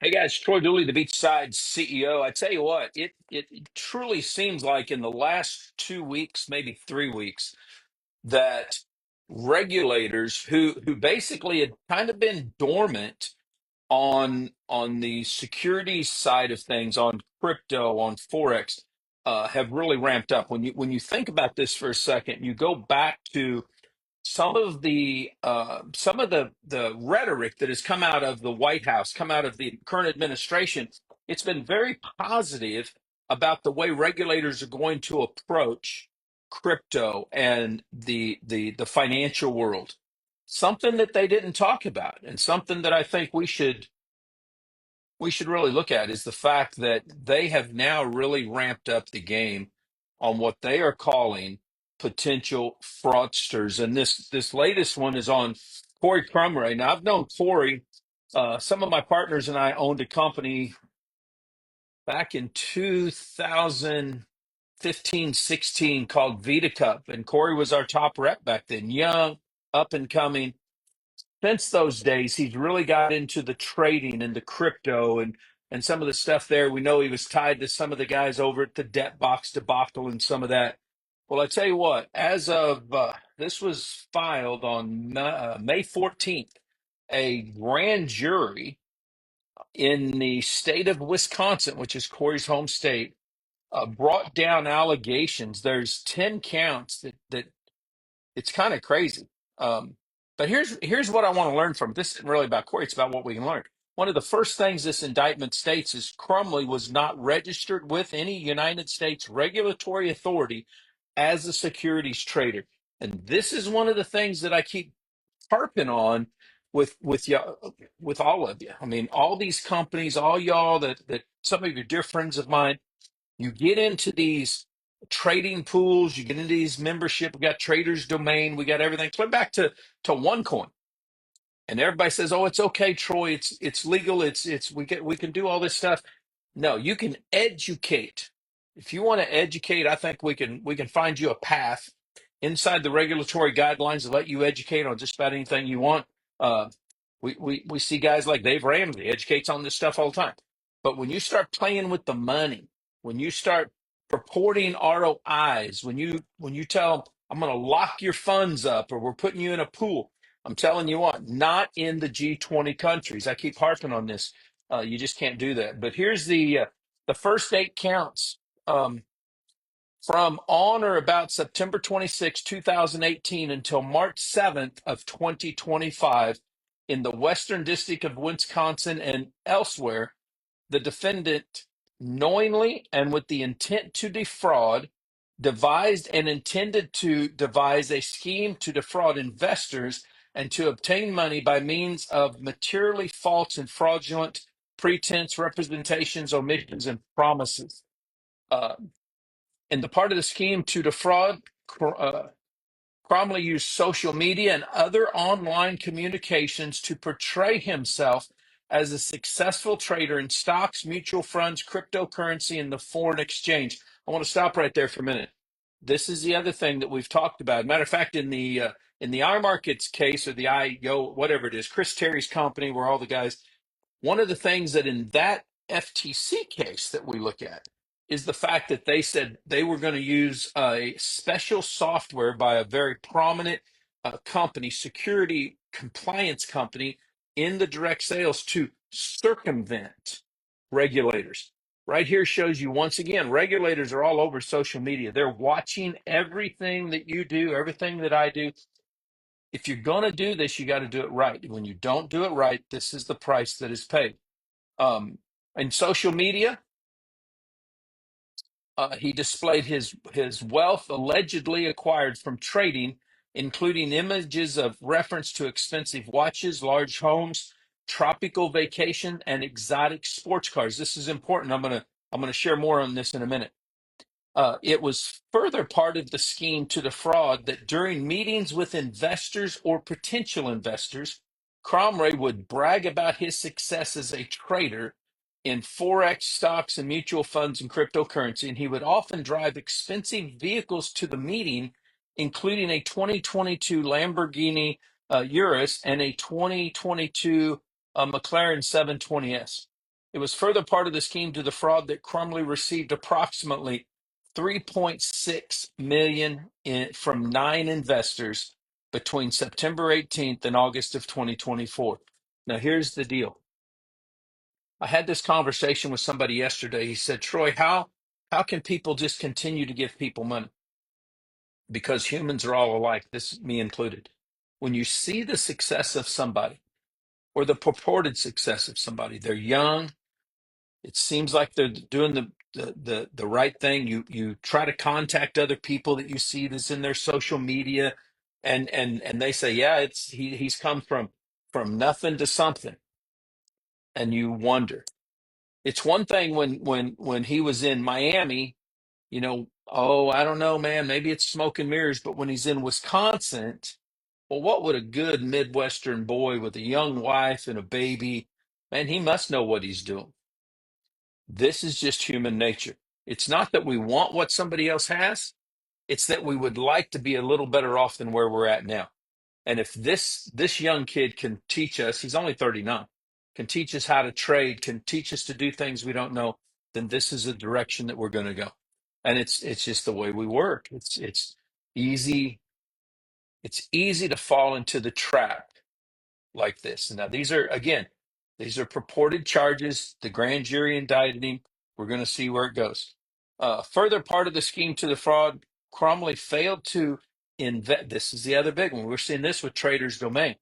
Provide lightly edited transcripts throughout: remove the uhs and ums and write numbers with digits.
Hey guys, Troy Dooley, the Beachside CEO. I tell you what, it truly seems like in the last 2 weeks, maybe 3 weeks, that regulators who basically had kind of been dormant on the securities side of things, on crypto, on forex, have really ramped up. When you think about this for a second, you go back to some of the rhetoric that has come out of the White House, come out of the current administration. It's been very positive about the way regulators are going to approach crypto and the financial world. Something that they didn't talk about, and something that I think we should really look at is the fact that they have now really ramped up the game on what they are calling potential fraudsters. And this latest one is on Cory Kromray. Now, I've known Cory. Some of my partners and I owned a company back in 2015, 16 called Vita Cup. And Cory was our top rep back then, young, up and coming. Since those days, he's really got into the trading and the crypto and some of the stuff there. We know he was tied to some of the guys over at the debt box debacle and some of that. Well, I tell you what, as of this was filed on May 14th, a grand jury in the state of Wisconsin, which is Corey's home state, brought down allegations. There's 10 counts that it's kind of crazy. But here's what I want to learn from it. This isn't really about Corey, it's about what we can learn. One of the first things this indictment states is Crumley was not registered with any United States regulatory authority as a securities trader. And this is one of the things that I keep harping on with y'all, with all of you. I mean, all these companies, all y'all that some of your dear friends of mine, you get into these trading pools, you get into these membership. We got Traders Domain, we got everything. Flip back to OneCoin, and everybody says, "Oh, it's okay, Troy. It's legal. It's we can do all this stuff." No, you can educate. If you want to educate, I think we can find you a path inside the regulatory guidelines to let you educate on just about anything you want. Uh, we see guys like Dave Ramsey educates on this stuff all the time. But when you start playing with the money, when you start purporting ROIs, when you tell them, I'm going to lock your funds up or we're putting you in a pool, I'm telling you what, not in the G20 countries. I keep harping on this. You just can't do that. But here's the first 8 counts. From on or about September 26, 2018 until March 7th of 2025 in the Western District of Wisconsin and elsewhere, the defendant knowingly and with the intent to defraud devised and intended to devise a scheme to defraud investors and to obtain money by means of materially false and fraudulent pretense, representations, omissions, and promises. Uh, and the part of the scheme to defraud, Cromley used social media and other online communications to portray himself as a successful trader in stocks, mutual funds, cryptocurrency, and the foreign exchange. I want to stop right there for a minute. This is the other thing that we've talked about. Matter of fact, in the iMarkets case or the IO, whatever it is, Chris Terry's company, where all the guys, one of the things that in that FTC case that we look at is the fact that they said they were going to use a special software by a very prominent company, security compliance company in the direct sales to circumvent regulators. Right here shows you once again, regulators are all over social media. They're watching everything that you do, everything that I do. If you're going to do this, you got to do it right. When you don't do it right, this is the price that is paid. In social media, he displayed his wealth allegedly acquired from trading, including images of reference to expensive watches, large homes, tropical vacation, and exotic sports cars. This is important. I'm gonna share more on this in a minute. It was further part of the scheme to defraud that during meetings with investors or potential investors, Cromray would brag about his success as a trader in forex stocks and mutual funds and cryptocurrency, and he would often drive expensive vehicles to the meeting, including a 2022 Lamborghini Urus and a 2022 McLaren 720S. It was further part of the scheme to the fraud that Crumley received approximately 3.6 million from 9 investors between September 18th and August of 2024. Now, here's the deal. I had this conversation with somebody yesterday. He said, Troy, how can people just continue to give people money? Because humans are all alike, this me included. When you see the success of somebody or the purported success of somebody, they're young, it seems like they're doing the right thing. You try to contact other people that you see that's in their social media, and they say, yeah, he's come from nothing to something, and you wonder. It's one thing when he was in Miami, oh, I don't know, man, maybe it's smoke and mirrors, but when he's in Wisconsin, well, what would a good Midwestern boy with a young wife and a baby, man, he must know what he's doing. This is just human nature. It's not that we want what somebody else has, it's that we would like to be a little better off than where we're at now. And if this young kid can teach us, he's only 39, can teach us how to trade, can teach us to do things we don't know, then this is the direction that we're going to go. And it's just the way we work. It's easy. It's easy to fall into the trap like this. Now, these are purported charges. The grand jury indicted him. We're going to see where it goes. Further part of the scheme to the fraud, Cromley failed to invest. This is the other big one. We're seeing this with Trader's Domain.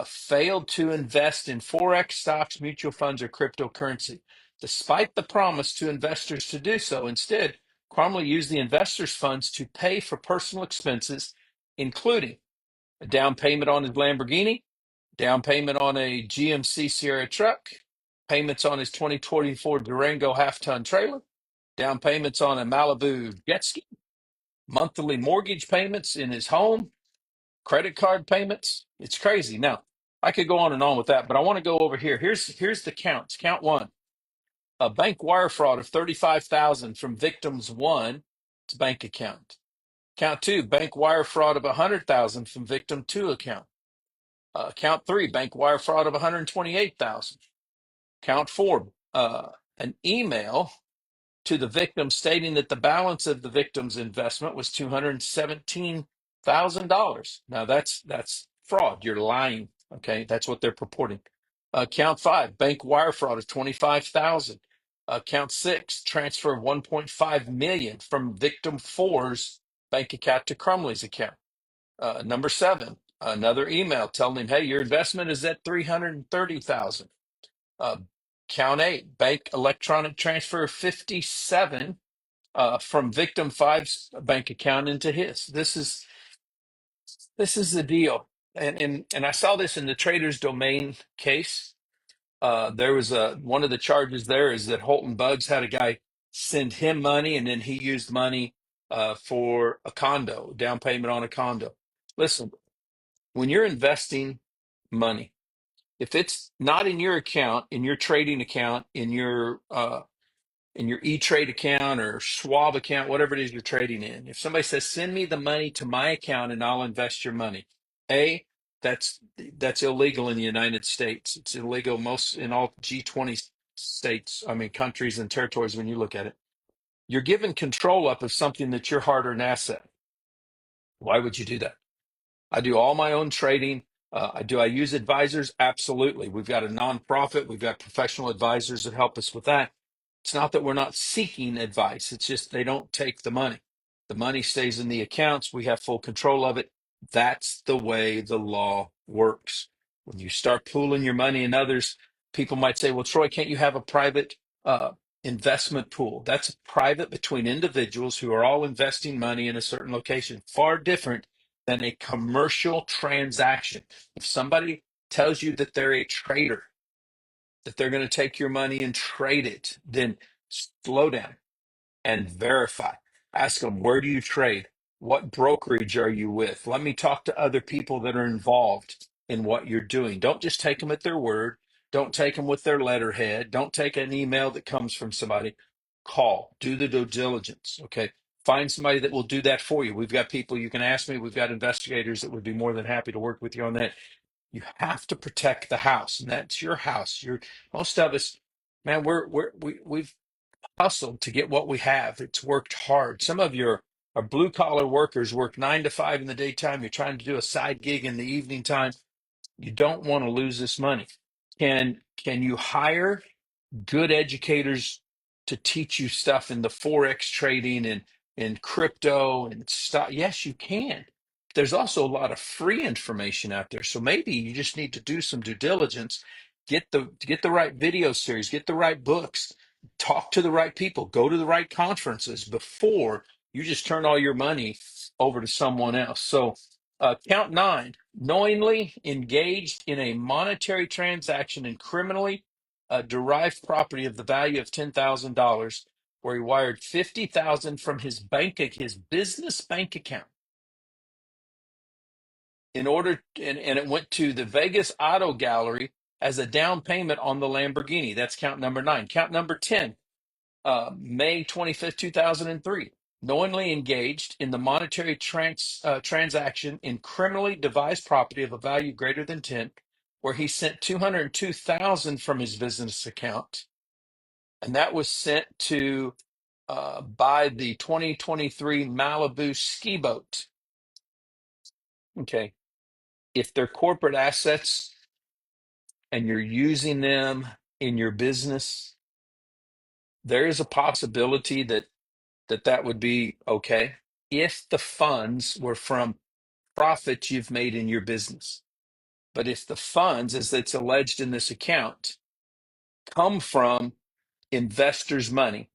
Failed to invest in forex, stocks, mutual funds, or cryptocurrency, despite the promise to investors to do so. Instead, Cromley used the investors' funds to pay for personal expenses, including a down payment on his Lamborghini, down payment on a GMC Sierra truck, payments on his 2024 Durango half-ton trailer, down payments on a Malibu jet ski, monthly mortgage payments in his home, credit card payments. It's crazy. Now, I could go on and on with that, but I want to go over here. Here's the counts. Count one: a bank wire fraud of 35,000 from victims one's bank account. Count two: bank wire fraud of 100,000 from victim two account. Count three: bank wire fraud of 128,000. Count four: an email to the victim stating that the balance of the victim's investment was $217,000. Now that's fraud. You're lying. Okay, that's what they're purporting. Count five: bank wire fraud of 25,000. Count six: transfer of 1.5 million from victim four's bank account to Crumley's account. Number seven: another email telling him, "Hey, your investment is at 330,000." Uh, Count eight: bank electronic transfer of 57 from victim five's bank account into his. This is the deal, and I saw this in the Trader's Domain case. There was one of the charges there is that Holton Buggs had a guy send him money, and then he used money for a condo, down payment on a condo. Listen, when you're investing money, if it's not in your account, in your trading account, in your E-Trade account or Schwab account, whatever it is you're trading in, if somebody says, "Send me the money to my account and I'll invest your money," A, that's illegal in the United States. It's illegal most in all G20 states, I mean countries and territories when you look at it. You're given control up of something that's your hard-earned asset. Why would you do that? I do all my own trading. I use advisors? Absolutely. We've got a nonprofit. We've got professional advisors that help us with that. It's not that we're not seeking advice. It's just they don't take the money. The money stays in the accounts. We have full control of it. That's the way the law works. When you start pooling your money in others, people might say, "Well, Troy, can't you have a private investment pool?" That's private between individuals who are all investing money in a certain location. Far different than a commercial transaction. If somebody tells you that they're a trader, that they're going to take your money and trade it, then slow down and verify. Ask them, where do you trade? What brokerage are you with? Let me talk to other people that are involved in what you're doing. Don't just take them at their word. Don't take them with their letterhead. Don't take an email that comes from somebody. Call, do the due diligence. Okay. Find somebody that will do that for you. We've got people you can ask me. We've got investigators that would be more than happy to work with you on that. You have to protect the house, and that's your house. Most of us, Man, we've hustled to get what we have. It's worked hard. Some of your are blue collar workers work 9 to 5 in the daytime. You're trying to do a side gig in the evening time. You don't want to lose this money. Can you hire good educators to teach you stuff in the forex trading and in crypto and stuff? Yes, you can. There's also a lot of free information out there. So maybe you just need to do some due diligence, get the right video series, get the right books, talk to the right people, go to the right conferences before you just turn all your money over to someone else. So count nine, knowingly engaged in a monetary transaction and criminally derived property of the value of $10,000, where he wired 50,000 from his business bank account in order, and it went to the Vegas Auto Gallery as a down payment on the Lamborghini. That's count number nine. Count number 10, May 25th, 2003. Knowingly engaged in the monetary transaction in criminally devised property of a value greater than 10, where he sent 202,000 from his business account, and that was sent to buy the 2023 Malibu ski boat. Okay, if they're corporate assets and you're using them in your business, there is a possibility that would be okay if the funds were from profits you've made in your business. But if the funds, as it's alleged in this account, come from investors' money,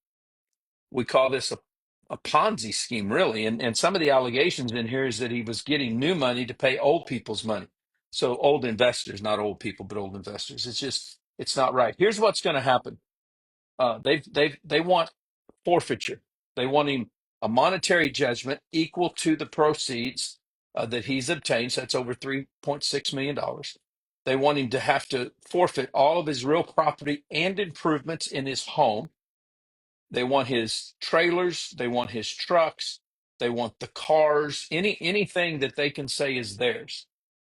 we call this a Ponzi scheme, really. And some of the allegations in here is that he was getting new money to pay old people's money. So old investors, not old people, but old investors. It's not right. Here's what's going to happen. They want forfeiture. They want him a monetary judgment equal to the proceeds that he's obtained. So that's over $3.6 million. They want him to have to forfeit all of his real property and improvements in his home. They want his trailers. They want his trucks. They want the cars. Anything that they can say is theirs.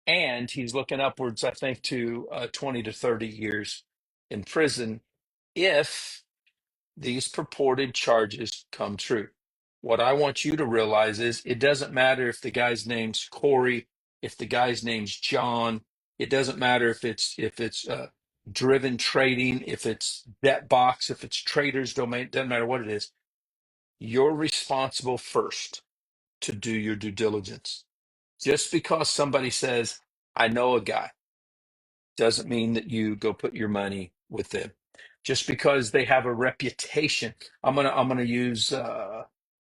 And he's looking upwards, I think, to 20 to 30 years in prison if these purported charges come true. What I want you to realize is it doesn't matter if the guy's name's Corey, if the guy's name's John. It doesn't matter if it's driven trading, if it's debt box, if it's trader's domain. Doesn't matter what it is. You're responsible first to do your due diligence. Just because somebody says, "I know a guy," doesn't mean that you go put your money with them. Just because they have a reputation. I'm gonna use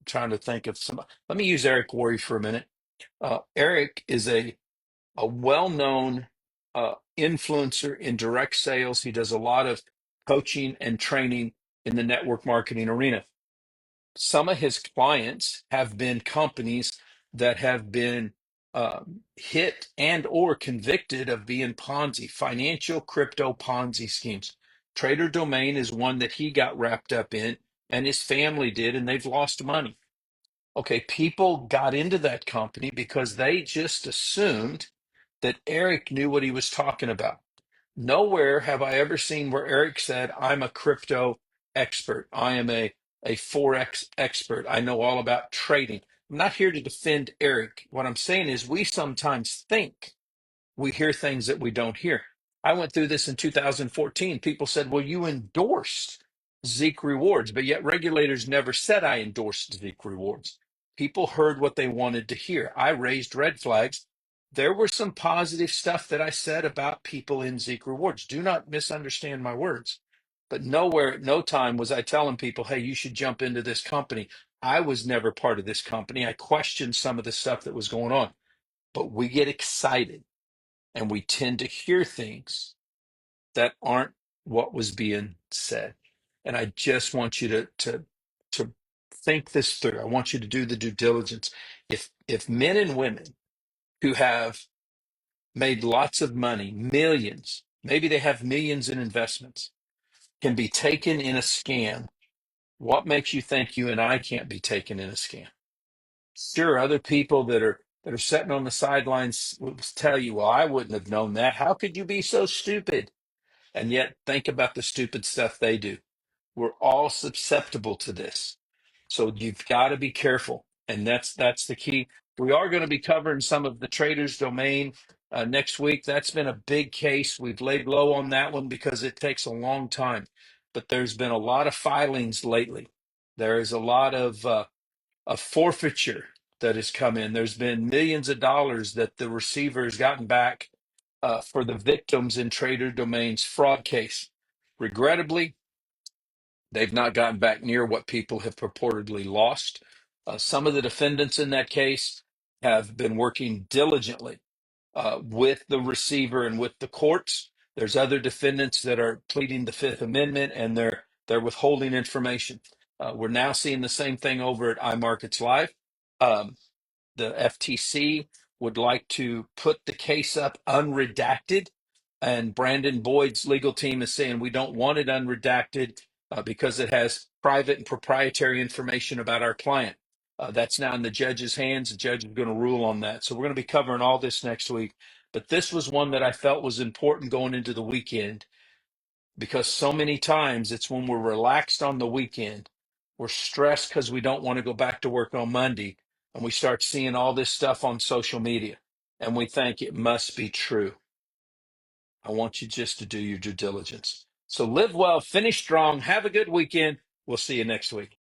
trying to think of some. Let me use Eric Worre for a minute. Eric is a well-known influencer in direct sales. He does a lot of coaching and training in the network marketing arena. Some of his clients have been companies that have been hit and or convicted of being Ponzi, financial crypto Ponzi schemes. Trader Domain is one that he got wrapped up in, and his family did, and they've lost money. Okay, people got into that company because they just assumed that Eric knew what he was talking about. Nowhere have I ever seen where Eric said, "I'm a crypto expert. I am a forex expert. I know all about trading." I'm not here to defend Eric. What I'm saying is we sometimes think we hear things that we don't hear. I went through this in 2014. People said, "Well, you endorsed Zeke Rewards," but yet regulators never said I endorsed Zeke Rewards. People heard what they wanted to hear. I raised red flags. There were some positive stuff that I said about people in Zeke Rewards. Do not misunderstand my words. But nowhere, at no time was I telling people, "Hey, you should jump into this company." I was never part of this company. I questioned some of the stuff that was going on. But we get excited and we tend to hear things that aren't what was being said. And I just want you to think this through. I want you to do the due diligence. If men and women who have made lots of money, millions, maybe they have millions in investments, can be taken in a scam, what makes you think you and I can't be taken in a scam? Sure, other people that are sitting on the sidelines will tell you, "Well, I wouldn't have known that. How could you be so stupid?" And yet, think about the stupid stuff they do. We're all susceptible to this. So you've got to be careful. And that's the key. We are going to be covering some of the trader's domain next week. That's been a big case. We've laid low on that one because it takes a long time. But there's been a lot of filings lately. There is a lot of a forfeiture that has come in. There's been millions of dollars that the receiver has gotten back for the victims in Trader Domain's fraud case. Regrettably, they've not gotten back near what people have purportedly lost. Some of the defendants in that case have been working diligently with the receiver and with the courts. There's other defendants that are pleading the Fifth Amendment, and they're withholding information. We're now seeing the same thing over at iMarkets Live. Um, the FTC would like to put the case up unredacted, and Brandon Boyd's legal team is saying we don't want it unredacted because it has private and proprietary information about our client. That's now in the judge's hands. The judge is going to rule on that. So we're going to be covering all this next week. But this was one that I felt was important going into the weekend because so many times it's when we're relaxed on the weekend, we're stressed because we don't want to go back to work on Monday, and we start seeing all this stuff on social media, and we think it must be true. I want you just to do your due diligence. So live well, finish strong, have a good weekend. We'll see you next week.